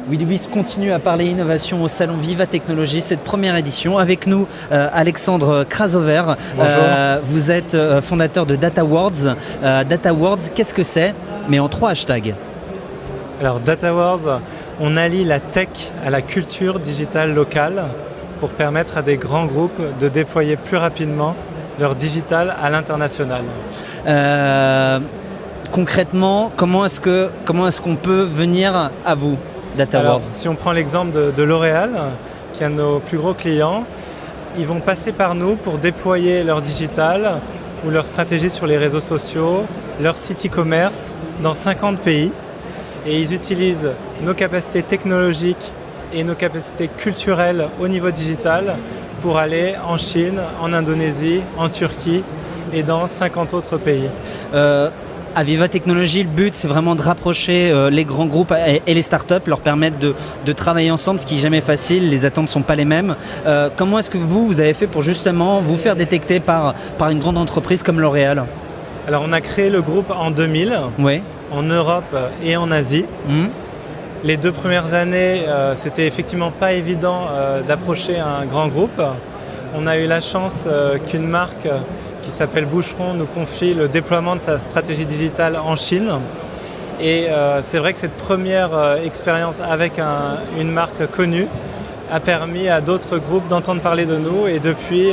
WeDoBiz continue à parler innovation au salon Viva Technologies, cette première édition. Avec nous, Alexandre Krasover. Vous êtes fondateur de Data Awards. Data Awards, qu'est-ce que c'est? Mais en 3 hashtags. Alors Data Awards, on allie la tech à la culture digitale locale pour permettre à des grands groupes de déployer plus rapidement leur digital à l'international. Concrètement, comment est-ce qu'on peut venir à vous, Data Awards? Si on prend l'exemple de L'Oréal, qui est un de nos plus gros clients, ils vont passer par nous pour déployer leur digital ou leur stratégie sur les réseaux sociaux, leur site e-commerce dans 50 pays. Et ils utilisent nos capacités technologiques et nos capacités culturelles au niveau digital pour aller en Chine, en Indonésie, en Turquie et dans 50 autres pays. À Viva Technologies, le but, c'est vraiment de rapprocher les grands groupes et les startups, leur permettre de travailler ensemble, ce qui n'est jamais facile, les attentes ne sont pas les mêmes. Comment est-ce que vous avez fait pour justement vous faire détecter par une grande entreprise comme L'Oréal? Alors, on a créé le groupe en 2000, oui, en Europe et en Asie. Les 2 premières années, c'était effectivement pas évident d'approcher un grand groupe. On a eu la chance qu'une marque qui s'appelle Boucheron nous confie le déploiement de sa stratégie digitale en Chine. Et c'est vrai que cette première expérience avec une marque connue a permis à d'autres groupes d'entendre parler de nous. Et depuis,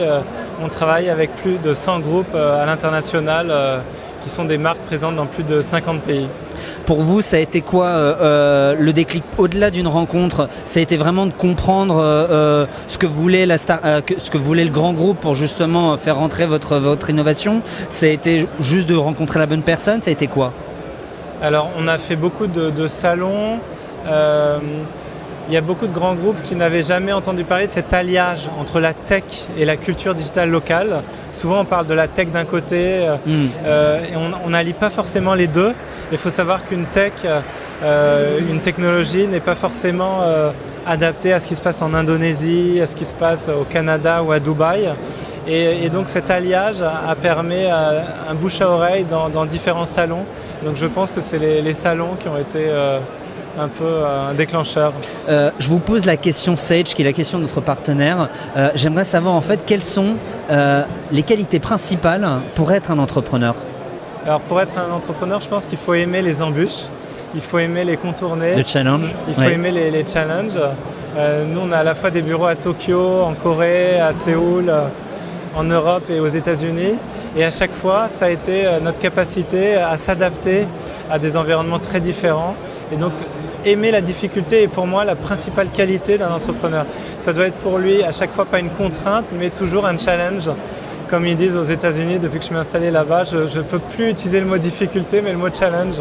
on travaille avec plus de 100 groupes à l'international qui sont des marques présentes dans plus de 50 pays. Pour vous, ça a été quoi le déclic au-delà d'une rencontre? Ça a été vraiment de comprendre ce que voulait le grand groupe pour justement faire rentrer votre innovation? Ça a été juste de rencontrer la bonne personne? Ça a été quoi? Alors, on a fait beaucoup de salons. Il y a beaucoup de grands groupes qui n'avaient jamais entendu parler de cet alliage entre la tech et la culture digitale locale. Souvent, on parle de la tech d'un côté et on n'allie pas forcément les deux. Il faut savoir qu'une tech, une technologie n'est pas forcément adaptée à ce qui se passe en Indonésie, à ce qui se passe au Canada ou à Dubaï. Et donc cet alliage a permis un bouche à oreille dans différents salons. Donc je pense que c'est les salons qui ont été un peu un déclencheur. Je vous pose la question Sage, qui est la question de notre partenaire. J'aimerais savoir en fait quelles sont les qualités principales pour être un entrepreneur. Alors pour être un entrepreneur, je pense qu'il faut aimer les embûches, il faut aimer les contourner. Le challenge. Il faut aimer les challenges. Nous, on a à la fois des bureaux à Tokyo, en Corée, à Séoul, en Europe et aux États-Unis. Et à chaque fois, ça a été notre capacité à s'adapter à des environnements très différents. Et donc, aimer la difficulté est pour moi la principale qualité d'un entrepreneur. Ça doit être pour lui à chaque fois pas une contrainte, mais toujours un challenge. Comme ils disent aux États-Unis, depuis que je m'ai installé là-bas, je ne peux plus utiliser le mot difficulté, mais le mot challenge,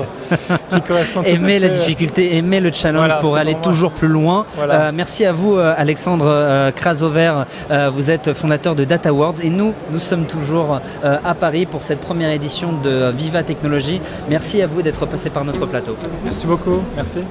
qui correspond tout à fait. Aimer la difficulté, aimer le challenge, voilà, pour aller toujours plus loin. Voilà. Merci à vous, Alexandre Krasover. Vous êtes fondateur de Data Awards et nous sommes toujours à Paris pour cette première édition de Viva Technologies. Merci à vous d'être passé par notre plateau. Merci beaucoup. Merci.